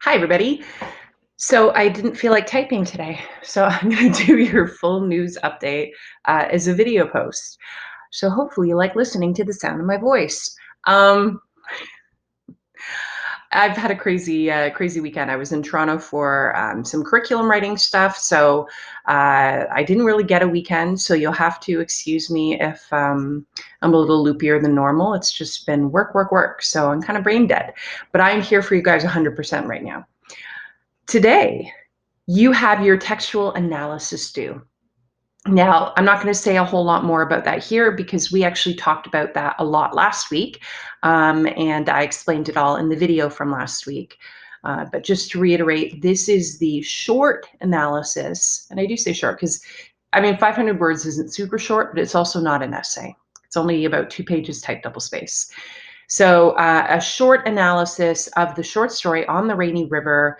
Hi, everybody. So I didn't feel like typing today, so I'm going to do your full news update as a video post. So hopefully you like listening to the sound of my voice. Um, I've had a crazy weekend. I was in Toronto for some curriculum writing stuff, so I didn't really get a weekend. So you'll have to excuse me if I'm a little loopier than normal. It's just been work, work, work. So I'm kind of brain dead, but I'm here for you guys 100% right now. Today, you have your textual analysis due. Now, I'm not going to say a whole lot more about that here because we actually talked about that a lot last week, and I explained it all in the video from last week. But just to reiterate, this is the short analysis, and I do say short because, 500 words isn't super short, but it's also not an essay. It's only about 2 pages typed double space. So a short analysis of the short story On the Rainy River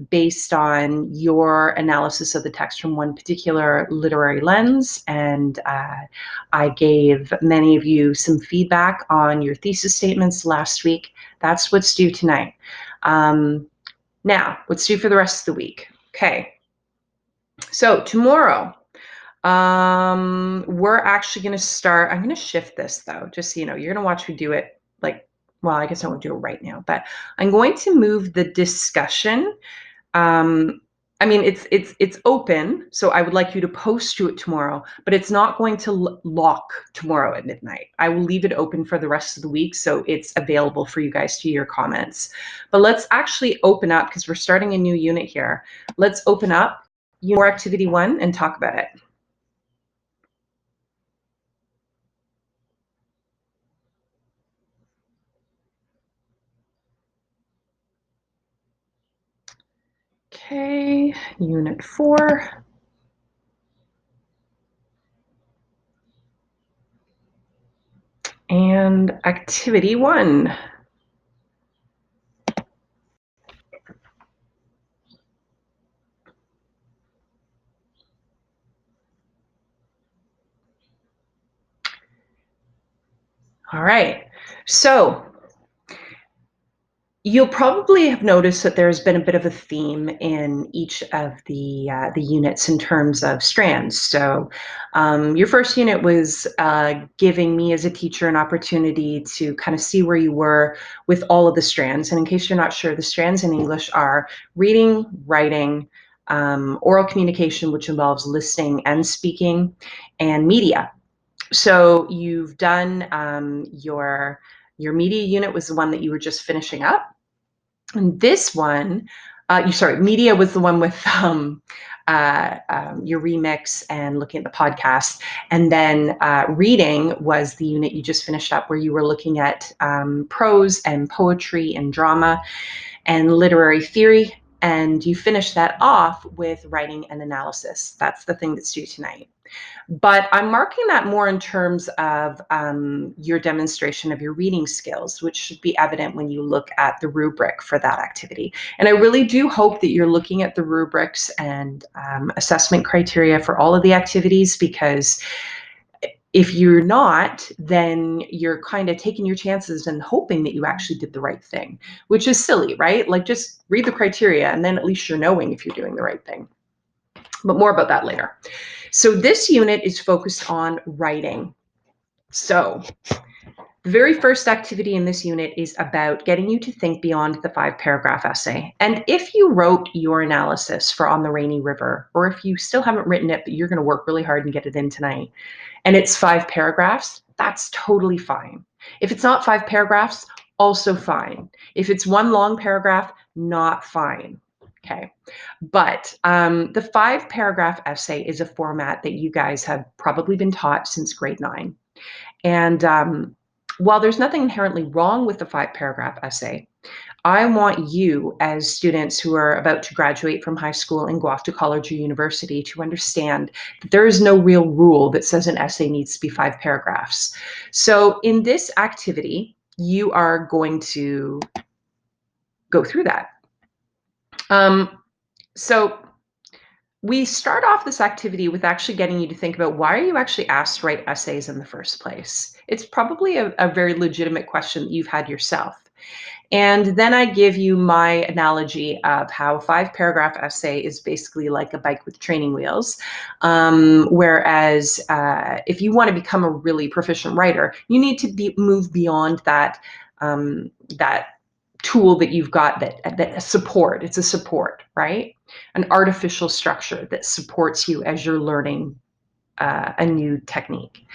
based on your analysis of the text from one particular literary lens. And I gave many of you some feedback on your thesis statements last week. That's what's due tonight. Now, what's due for the rest of the week? Okay. So tomorrow, we're actually going to start. I'm going to shift this though, just so you know, you're going to watch me do it I guess I won't do it right now, but I'm going to move the discussion. It's open, so I would like you to post to it tomorrow, but it's not going to lock tomorrow at midnight. I will leave it open for the rest of the week, so it's available for you guys to your comments. But let's actually open up, because we're starting a new unit here. Let's open up Unit 4 Activity 1 and talk about it. Okay, Unit 4. And Activity 1. All right, so you'll probably have noticed that there's been a bit of a theme in each of the units in terms of strands. So your first unit was giving me as a teacher an opportunity to kind of see where you were with all of the strands. And in case you're not sure, the strands in English are reading, writing, oral communication, which involves listening and speaking, and media. So you've done your media unit was the one that you were just finishing up. And this one, media was the one with your remix and looking at the podcast. And then reading was the unit you just finished up, where you were looking at prose and poetry and drama and literary theory. And you finished that off with writing and analysis. That's the thing that's due tonight. But I'm marking that more in terms of your demonstration of your reading skills, which should be evident when you look at the rubric for that activity. And I really do hope that you're looking at the rubrics and assessment criteria for all of the activities, because if you're not, then you're kind of taking your chances and hoping that you actually did the right thing, which is silly, right? Like, just read the criteria and then at least you're knowing if you're doing the right thing. But more about that later. So this unit is focused on writing. So the very first activity in this unit is about getting you to think beyond the 5-paragraph essay. And if you wrote your analysis for On the Rainy River, or if you still haven't written it, but you're going to work really hard and get it in tonight, and it's 5 paragraphs, that's totally fine. If it's not 5 paragraphs, also fine. If it's one long paragraph, not fine. Okay, but the 5-paragraph essay is a format that you guys have probably been taught since grade 9. And while there's nothing inherently wrong with the 5-paragraph essay, I want you, as students who are about to graduate from high school and go off to college or university, to understand that there is no real rule that says an essay needs to be 5 paragraphs. So in this activity, you are going to go through that. So we start off this activity with actually getting you to think about, why are you actually asked to write essays in the first place? It's probably a very legitimate question that you've had yourself. And then I give you my analogy of how a 5-paragraph essay is basically like a bike with training wheels. Whereas if you want to become a really proficient writer, you need to move beyond that, that tool that you've got that support. It's a support, right? An artificial structure that supports you as you're learning a new technique.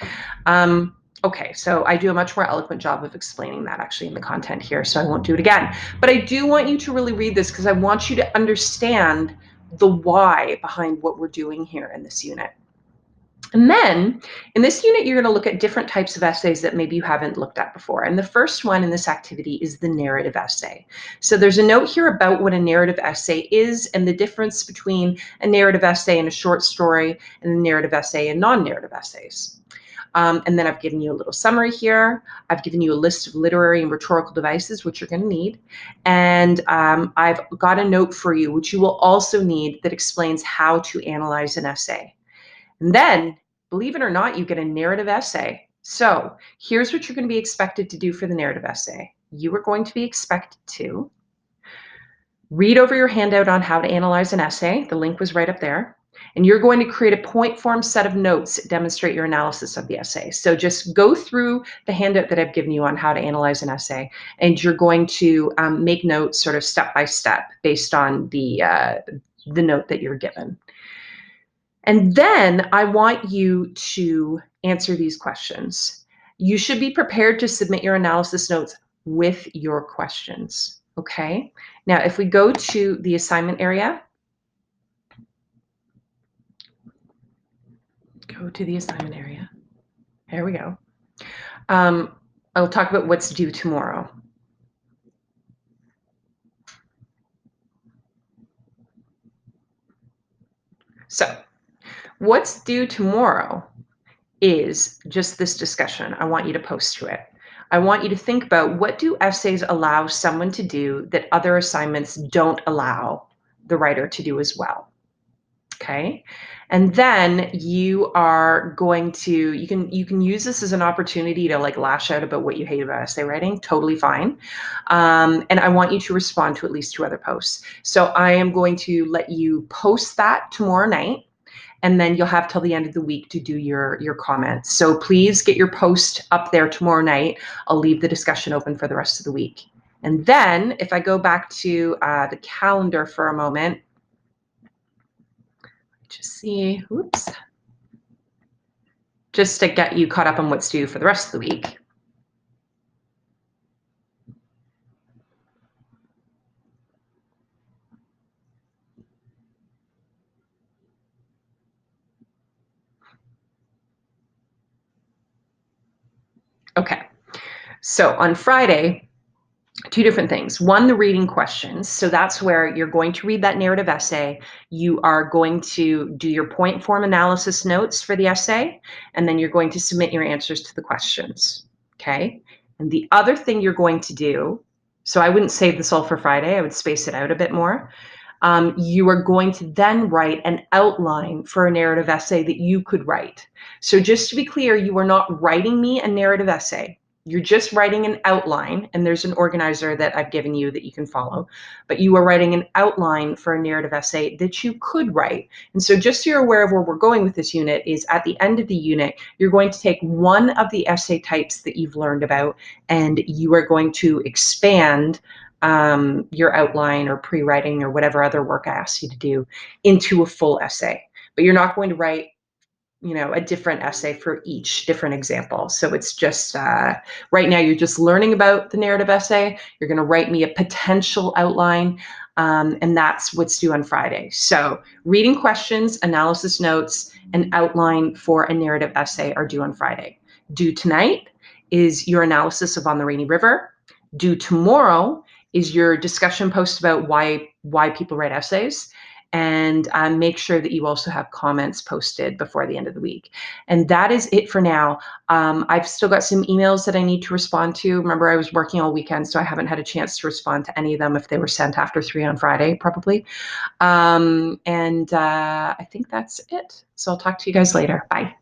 Okay, so I do a much more eloquent job of explaining that actually in the content here, so I won't do it again. But I do want you to really read this because I want you to understand the why behind what we're doing here in this unit. And then in this unit, you're going to look at different types of essays that maybe you haven't looked at before. And the first one in this activity is the narrative essay. So there's a note here about what a narrative essay is and the difference between a narrative essay and a short story and a narrative essay and non-narrative essays. And then I've given you a little summary here. I've given you a list of literary and rhetorical devices, which you're going to need. And I've got a note for you, which you will also need, that explains how to analyze an essay. And then, believe it or not, you get a narrative essay. So here's what you're going to be expected to do for the narrative essay. You are going to be expected to read over your handout on how to analyze an essay. The link was right up there. And you're going to create a point form set of notes that demonstrate your analysis of the essay. So just go through the handout that I've given you on how to analyze an essay, and you're going to make notes sort of step by step based on the note that you're given. And then I want you to answer these questions. You should be prepared to submit your analysis notes with your questions, okay? Now, if we go to the assignment area, There we go. I'll talk about what's due tomorrow. So, what's due tomorrow is just this discussion. I want you to post to it. I want you to think about, what do essays allow someone to do that other assignments don't allow the writer to do as well? Okay. And then you are going to, you can use this as an opportunity to like lash out about what you hate about essay writing. Totally fine. And I want you to respond to at least 2 other posts. So I am going to let you post that tomorrow night, and then you'll have till the end of the week to do your comments. So please get your post up there tomorrow night. I'll leave the discussion open for the rest of the week. And then if I go back to the calendar for a moment, just see, oops, just to get you caught up on what's due for the rest of the week. Okay, so on Friday, 2 different things. One, the reading questions. So that's where you're going to read that narrative essay. You are going to do your point form analysis notes for the essay, and then you're going to submit your answers to the questions. Okay. And the other thing you're going to do, so I wouldn't save this all for Friday, I would space it out a bit more. You are going to then write an outline for a narrative essay that you could write. So just to be clear, you are not writing me a narrative essay. You're just writing an outline, and there's an organizer that I've given you that you can follow, but you are writing an outline for a narrative essay that you could write. And so just so you're aware of where we're going with this unit is, at the end of the unit, you're going to take one of the essay types that you've learned about, and you are going to expand your outline or pre-writing or whatever other work I asked you to do into a full essay. But you're not going to write, you know, a different essay for each different example. So it's just, right now you're just learning about the narrative essay. You're going to write me a potential outline, and that's what's due on Friday. So reading questions, analysis notes, and outline for a narrative essay are due on Friday. Due tonight is your analysis of On the Rainy River. Due tomorrow is your discussion post about why people write essays. And make sure that you also have comments posted before the end of the week. And that is it for now. I've still got some emails that I need to respond to. Remember, I was working all weekend, so I haven't had a chance to respond to any of them if they were sent after 3 on Friday, probably. I think that's it. So I'll talk to you guys later. Bye.